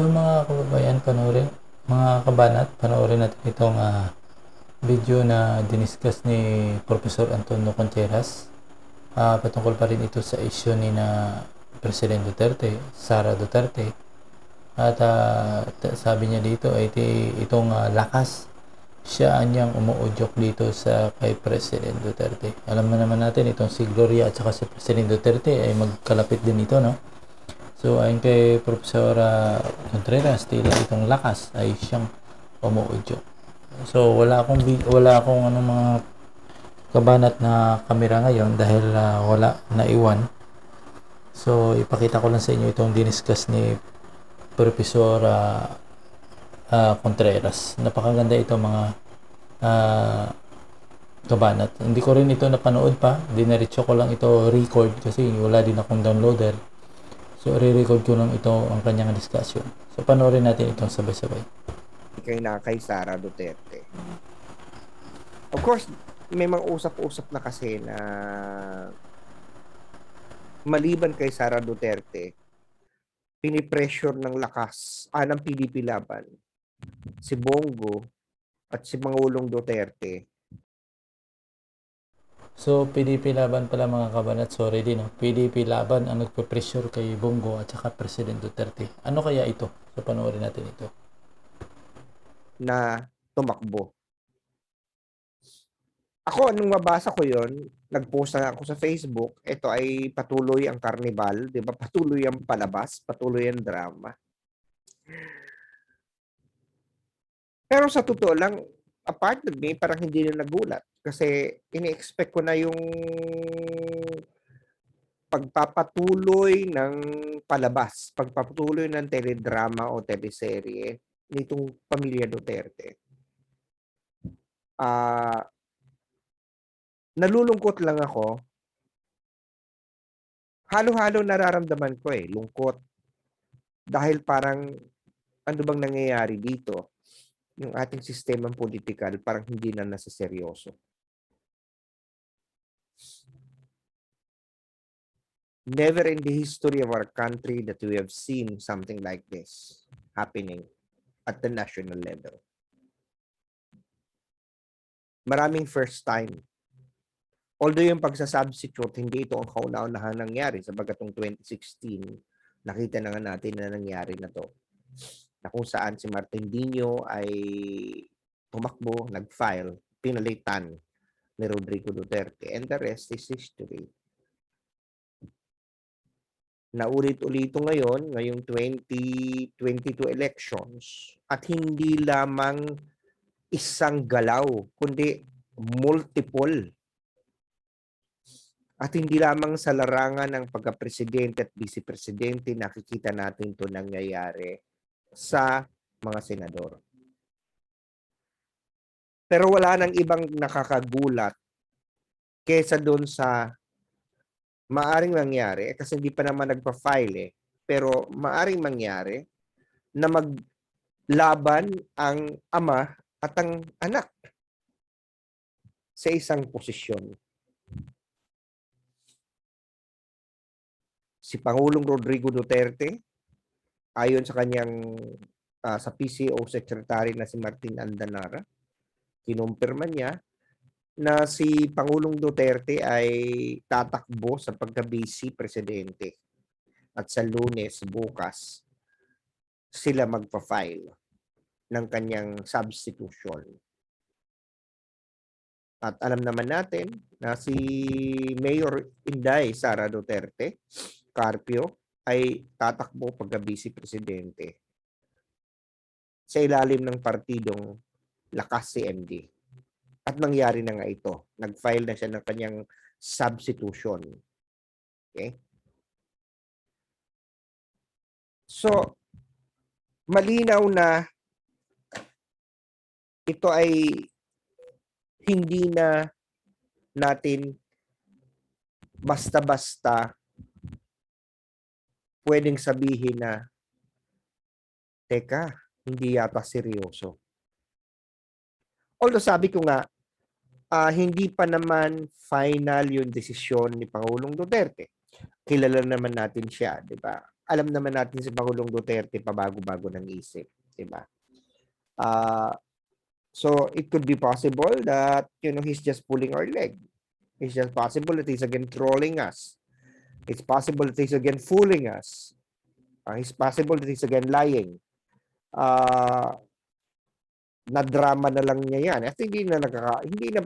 So mga kababayan, mga kabanat, panoorin natin itong video na diniscuss ni Professor Antonio Contreras. Patungkol pa rin ito sa issue ni na President Duterte, Sara Duterte. At sabi niya dito ay itong lakas siya niyang umuudyok dito sa kay President Duterte. Alam naman natin itong si Gloria at saka si President Duterte ay magkalapit din ito, no? So ayon kay Professor Contreras, tila itong lakas ay siyang umuudyok. So wala akong mga kabanat na kamera ngayon dahil wala naiwan. So ipakita ko lang sa inyo itong diniscuss ni Professor Contreras. Napakaganda ito mga kabanat. Hindi ko rin ito napanood pa. Diniretso ko lang ito record kasi wala din akong downloader. So re-record ko lang ito ang kanyang discussion. So panoorin natin itong sabay-sabay. Kay Sara Duterte. Of course, may mga usap-usap na kasi na maliban kay Sara Duterte, pinipressure ng lakas ng PDP Laban si Bongo at si Pangulong Duterte. So PDP Laban pala mga kabanat, sorry din, no? PDP Laban ang nagpe-pressure kay Bongo at saka President Duterte. Ano kaya ito? So panoorin natin ito. Na tumakbo. Ako, nung mabasa ko yon, nag-post na ako sa Facebook, ito ay patuloy ang karnibal, di ba? Patuloy ang palabas, patuloy ang drama. Pero sa totoo lang, apart of me, parang hindi na nagulat. Kasi ini-expect ko na yung pagpapatuloy ng palabas, pagpapatuloy ng teledrama o teleserye nitong pamilya Duterte. Nalulungkot lang ako. Halo-halo nararamdaman ko lungkot. Dahil parang ano bang nangyayari dito? Yung ating sistemang politikal parang hindi na nasaseryoso. Never in the history of our country that we have seen something like this happening at the national level. Maraming first time. Although yung pagsasubstitute, hindi ito ang kauna-unahang nangyari sabagat noong 2016, nakita na nga natin na nangyari na to. Na kung saan si Martin Dino ay tumakbo, nag-file, pinalitan ni Rodrigo Duterte, and the rest is history. Naulit-ulito ngayong 2022 elections, at hindi lamang isang galaw, kundi multiple. At hindi lamang sa larangan ng pagka-presidente at vice-presidente, nakikita natin ito nangyayari sa mga senador. Pero wala nang ibang nakakagulat kesa doon sa maaring mangyari, kasi hindi pa naman nagpa-file pero maaring mangyari na maglaban ang ama at ang anak sa isang posisyon. Si Pangulong Rodrigo Duterte, ayon sa kanyang sa PCO Secretary na si Martin Andanara, kinumpirma niya na si Pangulong Duterte ay tatakbo sa pagka-vice presidente. At sa Lunes, bukas, sila magpa-file ng kanyang substitution. At alam naman natin na si Mayor Inday Sara Duterte Carpio ay tatakbo pagka-vice presidente sa ilalim ng partidong Lakas CMD. At nangyari na nga ito. Nag-file na siya ng kanyang substitution. Okay? So, malinaw na ito ay hindi na natin basta-basta pwedeng sabihin na, teka, hindi yata seryoso. Although sabi ko nga, hindi pa naman final yung desisyon ni Pangulong Duterte. Kilala naman natin siya, di ba? alam naman natin si Pangulong Duterte pabago-bago ng isip, di ba? So it could be possible that, he's just pulling our leg. It's just possible that he's again trolling us. It's possible that he's again fooling us. It's possible that he's again lying. Na-drama na lang niya yan. At hindi na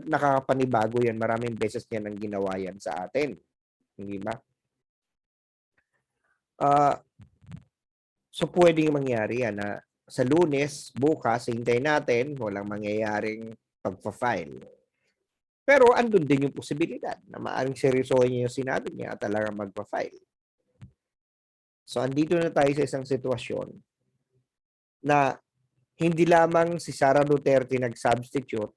nakakapanibago yan. Maraming beses niya nang ginawa yan sa atin. Hindi ba? So pwedeng mangyari yan na sa Lunes, bukas, hintayin natin, walang mangyayaring pagpa-file. Pero andun din yung posibilidad na maaaring seryosohin niya yung sinabi niya at talagang magpa-file. So andito na tayo sa isang sitwasyon na hindi lamang si Sara Duterte nag-substitute,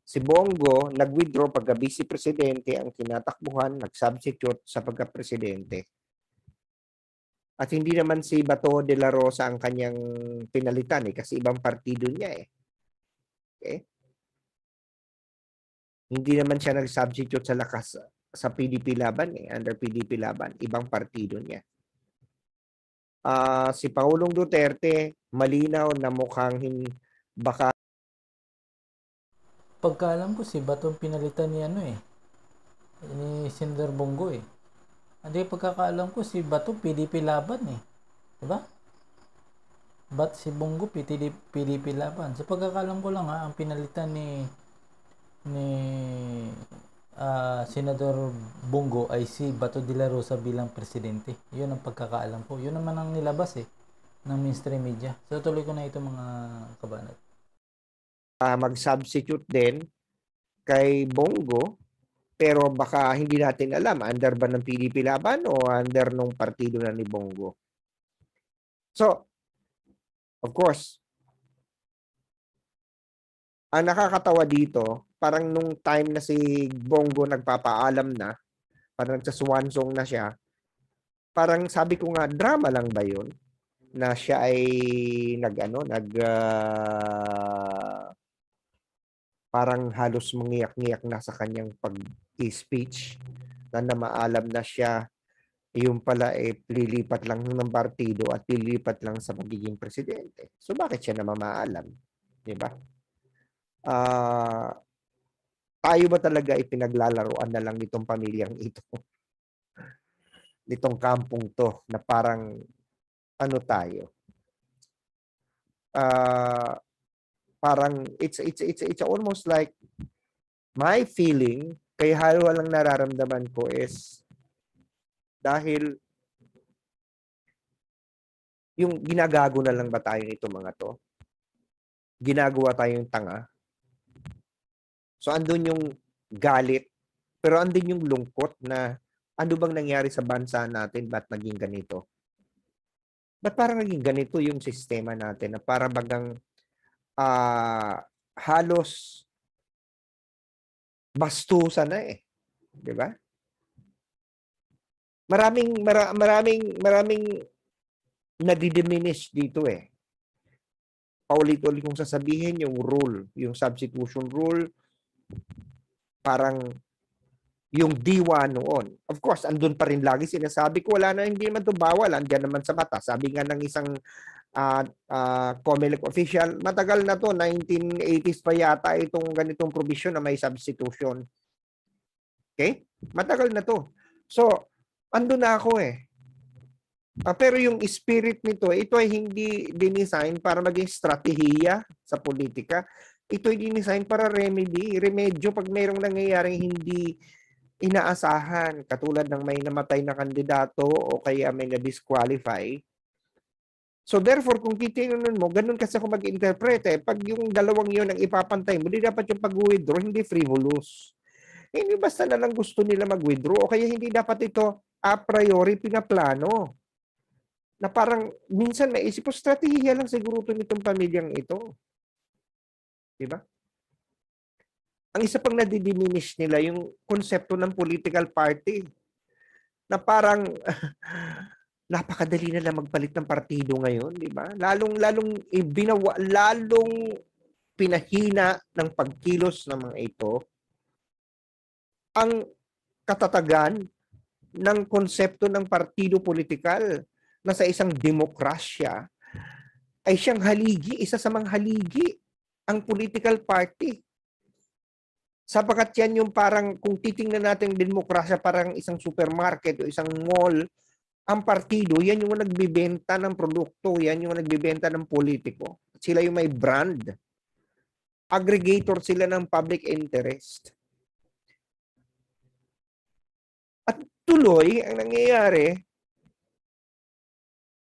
si Bongo nag-withdraw pagka vice presidente ang kinatakbuhan, nag-substitute sa pagka-presidente. At hindi naman si Bato de la Rosa ang kanyang pinalitan kasi ibang partido niya eh. Okay? Hindi naman siya nag-substitute sa lakas sa PDP Laban under PDP Laban, ibang partido niya. Si Pangulong Duterte, malinaw na mukhang baka Pagkaalam ko si Batong pinalitan ni ni Senator Bongo eh. Hindi, pagkakaalam ko si Bato PDP Laban eh. Diba? But si Bongo PDP Laban. Sa pagkakaalam ko lang ang pinalitan ni Senador Bongo ay si Bato de la Rosa bilang presidente. Yun ang pagkakaalam ko. Yun naman ang nilabas ng mainstream media. So tuloy ko na ito mga kabanat. Mag-substitute din kay Bongo, pero baka hindi natin alam, under ba ng PDP Laban o under nung partido na ni Bongo. So, of course, ang nakakatawa dito, parang nung time na si Bongo nagpapaalam na, parang nagsaswan song na siya, parang sabi ko nga, drama lang ba yun? Na siya ay parang halos mangiyak-ngiyak na sa kanyang pag-speech na namaalam na siya yung pala lilipat lang ng partido at lilipat lang sa magiging presidente. So bakit siya namamaalam? Di ba? Tayo ba talaga ipinaglalaroan na lang nitong pamilyang ito? Nitong kampong to na parang ano tayo? Parang it's almost like my feeling, kaya walang nararamdaman ko is dahil yung ginagago na lang ba tayo nito mga to? Ginagawa tayong tanga. So andun yung galit, pero andun yung lungkot na ano bang nangyari sa bansa natin, ba't naging ganito? Ba't parang naging ganito yung sistema natin na para bagang halos bastusan na eh. Di ba? Maraming nadidiminish dito eh. Paulit-ulit kong sasabihin yung rule, yung substitution rule, parang yung diwa noon. Of course, andun pa rin lagi sinasabi ko, wala na, hindi naman ito bawal, andyan naman sa mata. Sabi nga ng isang COMELEC official, matagal na to, 1980s pa yata itong ganitong provision na may substitution. Okay? Matagal na to. So, ando na ako eh. Pero yung spirit nito, ito ay hindi dinisign para maging strategiya sa politika. Ito ay dinisign para remedyo pag mayroong nangyayaring hindi inaasahan, katulad ng may namatay na kandidato o kaya may na-disqualify. So therefore, kung titingnan mo, ganun kasi ako mag-interpret eh. Pag yung dalawang yun ang ipapantay mo, di dapat yung pag-withdraw, hindi frivolous. Hindi basta na lang gusto nila mag-withdraw o kaya hindi dapat ito a priori pinaplano. Na parang minsan naisip ko, strategiya lang siguro ito nitong pamilyang ito. Diba? Ang isa pang nadidiminish nila yung konsepto ng political party. Na parang napakadali na lang magpalit ng partido ngayon, di ba? Lalong pinahina ng pagkilos ng mga ito ang katatagan ng konsepto ng partido politikal na sa isang demokrasya ay siyang haligi, isa sa mga haligi ang political party. Sapagkat yan yung parang, kung titingnan natin yung demokrasya parang isang supermarket o isang mall, ang partido, yan yung nagbibenta ng produkto, yan yung nagbibenta ng politiko. Sila yung may brand. Aggregator sila ng public interest. At tuloy, ang nangyayari,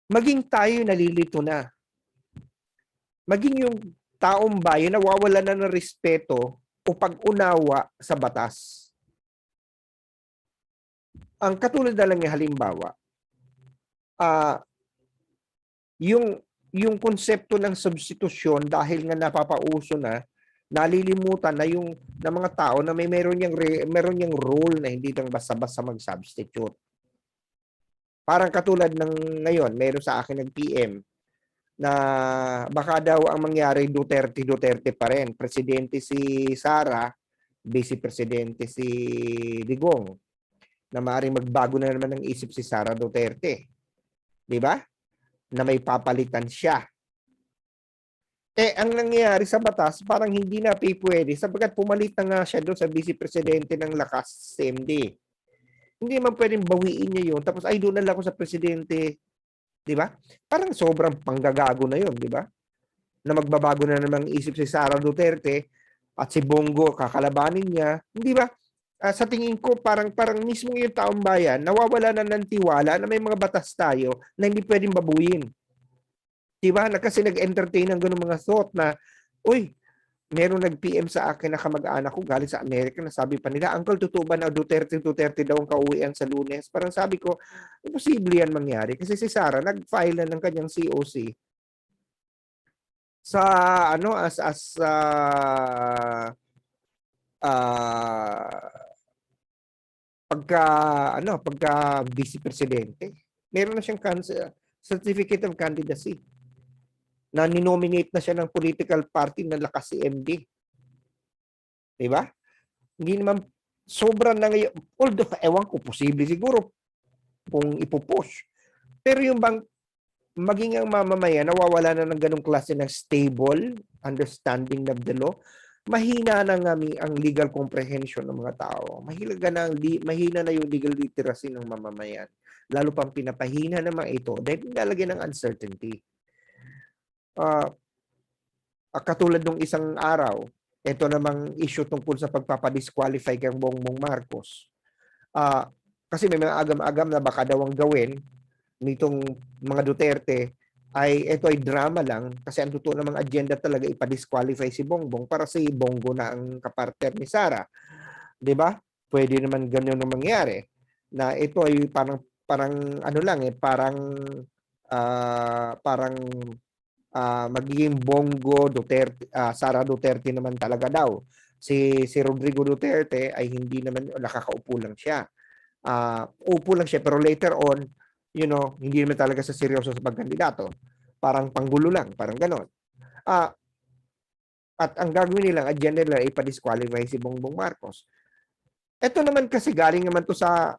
maging tayo nalilito na. Maging yung taong bayan nawawala na ng respeto o pag-unawa sa batas. Ang katulad na lang yung halimbawa, yung konsepto ng substitusyon dahil nga napapauso na, nalilimutan na yung na mga tao na meron yang role na hindi lang basta-basta mag-substitute. Parang katulad ng ngayon, meron sa akin nag-PM na baka daw ang mangyari Duterte pa rin. Presidente si Sara, Vice Presidente si Digong, na maaaring magbago na naman ng isip si Sara Duterte. Di ba? Na may papalitan siya. Ang nangyayari sa batas, parang hindi na pwede sapagkat pumalit na nga siya doon sa Vice Presidente ng lakas CMD. Hindi man pwedeng bawiin niya yun. Tapos ay doon na lang ako sa Presidente. Di ba? Parang sobrang panggagago na yun, di ba? Na magbabago na namang isip si Sara Duterte at si Bongo kakalabanin niya. Di ba? Sa tingin ko, parang mismo yung taong bayan, nawawala na ng tiwala na may mga batas tayo na hindi pwedeng babuyin. Di ba? Kasi nag-entertain ng ganung mga thought na, uy, meron nag-PM sa akin na kamag-anak ko galing sa Amerika na sabi pa nila, Uncle, totoo ba na Duterte daw ang kauwian sa Lunes? Parang sabi ko, imposible yan mangyari. Kasi si Sara, nag-file na ng kanyang COC sa, pagka vice presidente. Meron na siyang certificate of candidacy na ninominate na siya ng political party na lakas si MD. Diba? Hindi naman sobrang na ngayon. Although, ewan ko, posible siguro kung ipupush. Pero yung bang maging ang mamamayan, nawawala na ng ganong klase ng stable understanding of the law, mahina na nga ang legal comprehension ng mga tao. Mahina na yung legal literacy ng mamamayan. Lalo pang pinapahina naman ito dahil nilalagyan ng uncertainty. Katulad nung isang araw, ito namang issue tungkol sa pagpapadisqualify kay Bongbong Marcos. Kasi may mga agam-agam na baka daw ang gawin nitong mga Duterte ay ito ay drama lang kasi ang totoo namang agenda talaga ipadisqualify si Bongbong para si Bongo na ang kapartner ni Sara. 'Di ba? Pwede naman ganyan ang mangyari na ito ay parang magiging Bongo Duterte, Sara Duterte naman talaga daw. Si Rodrigo Duterte ay hindi naman, nakakaupo lang siya. Upo lang siya pero later on, hindi naman talaga sa seryoso sa pagkandidato. Parang panggulo lang, parang ganon. At ang gagawin nilang agenda nila ay ipa-disqualify si Bongbong Marcos. Ito naman kasi galing naman to sa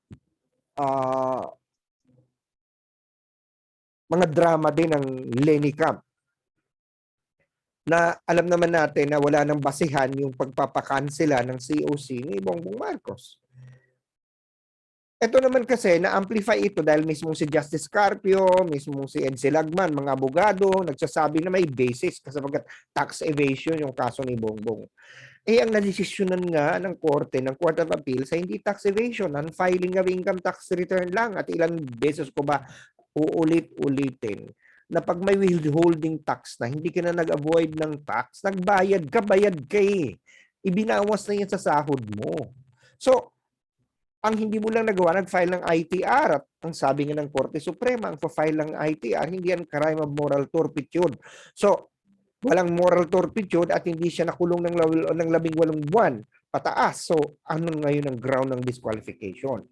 mga drama din ng Lenny Camp. Na alam naman natin na wala nang basihan yung pagpapakansela ng COC ni Bongbong Marcos. Ito naman kasi na-amplify ito dahil mismo si Justice Carpio, mismo si Edsel Lagman, mga abogado, nagsasabi na may basis kasi tax evasion yung kaso ni Bongbong. Ang nadesisyonan nga ng Court of Appeal sa hindi tax evasion, non-filing of income tax return lang at ilang beses ko ba uulit-ulitin na pag may withholding tax na hindi ka na nag-avoid ng tax, bayad ka eh. Ibinawas na yan sa sahod mo. So, ang hindi mo lang nagawa, nag-file ng ITR at ang sabi nga ng Korte Suprema, ang file ng ITR, hindi yan crime of moral turpitude. So, walang moral turpitude at hindi siya nakulong ng 18 buwan pataas. So, ano ngayon ang ground ng disqualification?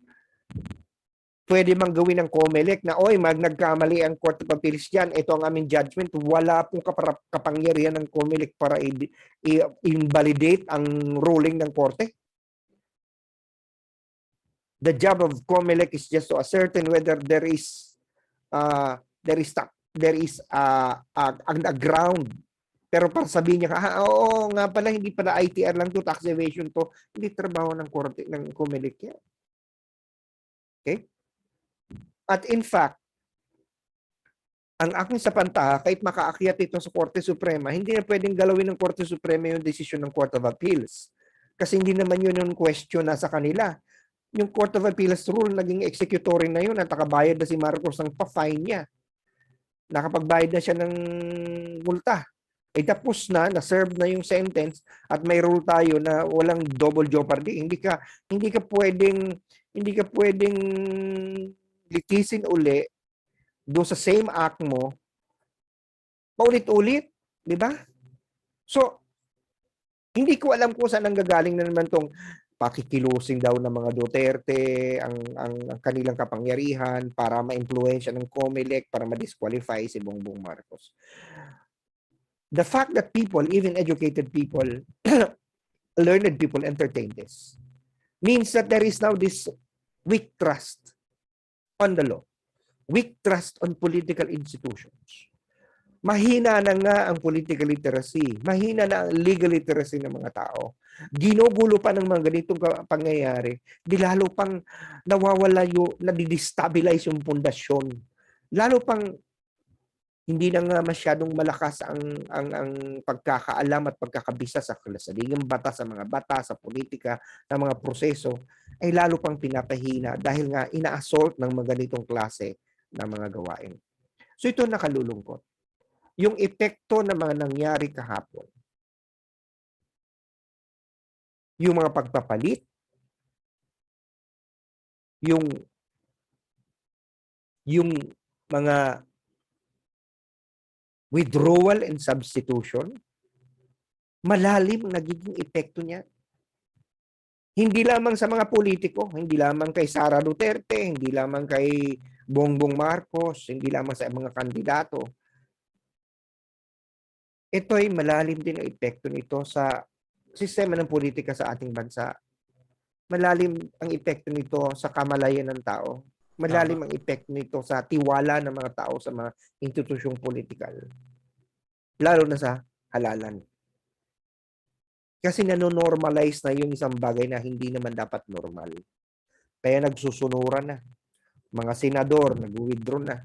Pwede mang gawin ng COMELEC na, nagkamali ang Court of Appeals dyan, ito ang aming judgment, wala pong kapangyarihan ng COMELEC para i-invalidate ang ruling ng Korte. The job of COMELEC is just to ascertain whether there is a ground. Pero para sabihin niya, oo nga pala, hindi pala ITR lang to, tax evasion to, hindi trabaho ng korte ng COMELEC yan. Okay? At in fact, ang aking sapantaha, kahit makaakyat ito sa Korte Suprema, hindi na pwedeng galawin ng Korte Suprema yung desisyon ng Court of Appeals. Kasi hindi naman yun yung question na sa kanila. Yung Court of Appeals rule, naging executory na yun at nakabayad na si Marcos ng pa-fine niya. Nakapagbayad na siya ng multa. Tapos na-serve na yung sentence at may rule tayo na walang double jeopardy. Hindi ka pwedeng litisin uli doon sa same act mo, paulit-ulit, di ba? So, hindi ko alam kung saan nanggagaling na naman tong pakikilusing daw ng mga Duterte, ang kanilang kapangyarihan para ma-influensya ng COMELEC, para ma-disqualify si Bongbong Marcos. The fact that people, even educated people, learned people entertain this, means that there is now this weak trust on the law. Weak trust on political institutions. Mahina na nga ang political literacy. Mahina na ang legal literacy ng mga tao. Ginugulo pa ng mga ganitong pangyayari. Di lalo pang nawawala yung, nadidestabilize yung pundasyon. Lalo pang hindi na nga masyadong malakas ang pagkakaalam at pagkakabisa sa kasaligang batas, sa mga batas, sa politika, sa mga proseso, ay lalo pang pinapahina dahil nga ina-assault ng mga ganitong klase ng mga gawain. So ito nakalulungkot. Yung epekto ng mga nangyari kahapon, yung mga pagpapalit, yung mga withdrawal and substitution, malalim ang nagiging epekto niya. Hindi lamang sa mga politiko, hindi lamang kay Sara Duterte, hindi lamang kay Bongbong Marcos, hindi lamang sa mga kandidato. Ito ay malalim din ang epekto nito sa sistema ng politika sa ating bansa. Malalim ang epekto nito sa kamalayan ng tao. Malalim ang epekto nito sa tiwala ng mga tao sa mga institusyong politikal. Lalo na sa halalan. Kasi nanonormalize na yung isang bagay na hindi naman dapat normal. Kaya nagsusunuran na. Mga senador, nag-withdraw na.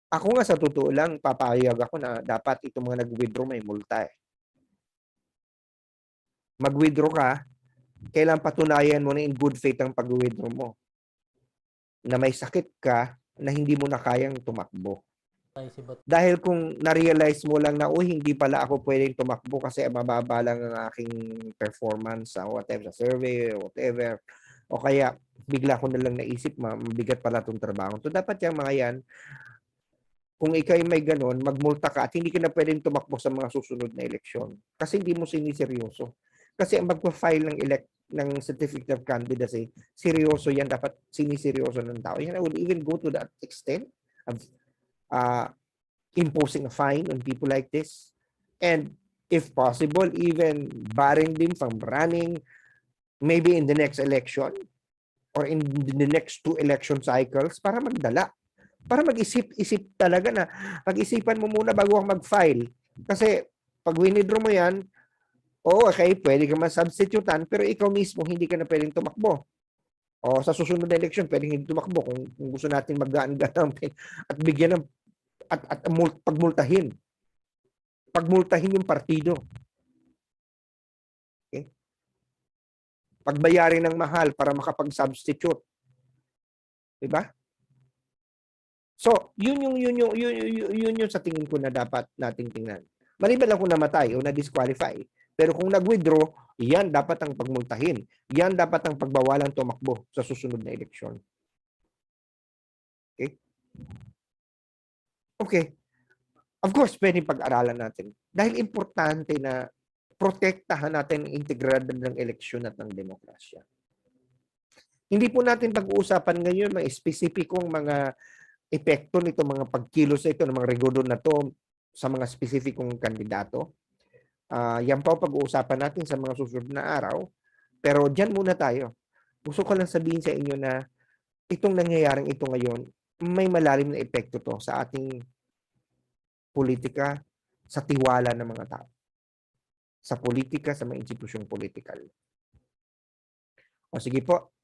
Ako nga sa totoo lang, papayag ako na dapat itong mga nag-withdraw may multa eh. Mag-withdraw ka, kailan patunayan mo na in good faith ang pag-withdraw mo. Na may sakit ka na hindi mo na kayang tumakbo. Dahil kung na-realize mo lang na, hindi pala ako pwedeng tumakbo kasi mababa lang ang aking performance sa whatever, sa survey, whatever. O kaya, bigla ko na lang naisip, mabigat pala itong trabaho. So, dapat yung mga yan, kung ikay may ganon, magmulta ka at hindi ka na pwedeng tumakbo sa mga susunod na eleksyon. Kasi hindi mo siniseryoso. Kasi ang magpa-file ng certificate of candidacy, seryoso yan, dapat siniseryoso ng tao. Yan, I would even go to that extent of imposing a fine on people like this. And if possible, even barring them from running maybe in the next election or in the next 2 election cycles para magdala. Para mag-isip-isip talaga na pag-isipan mo muna bago kang mag-file. Kasi pag winidraw mo yan, okay, pwede ka ma-substitutan, pero ikaw mismo hindi ka na pwedeng tumakbo. O sa susunod na election, pwedeng hindi tumakbo kung gusto natin mag-gaan-gaan at bigyan ng at pagmultahin. Pagmultahin yung partido. Okay? Pagbayarin ng mahal para makapag-substitute. Diba? So, yun yung sa tingin ko na dapat nating tingnan. Maliban lang kung namatay o na-disqualify. Pero kung nag-withdraw, yan dapat ang pagmultahin. Yan dapat ang pagbawalang tumakbo sa susunod na eleksyon. Okay? Okay. Of course, pwedeng pag-aralan natin. Dahil importante na protektahan natin ang integridad ng eleksyon at ng demokrasya. Hindi po natin pag-uusapan ngayon mga espesipikong mga epekto nito, mga pagkilos ito, ng mga regulador na to sa mga spesifikong kandidato. Yan pa pag-uusapan natin sa mga susunod na araw. Pero dyan muna tayo. Gusto ko lang sabihin sa inyo na itong nangyayaring ito ngayon, may malalim na epekto to sa ating politika, sa tiwala ng mga tao, sa politika, sa mga institusyong politikal. O sige po,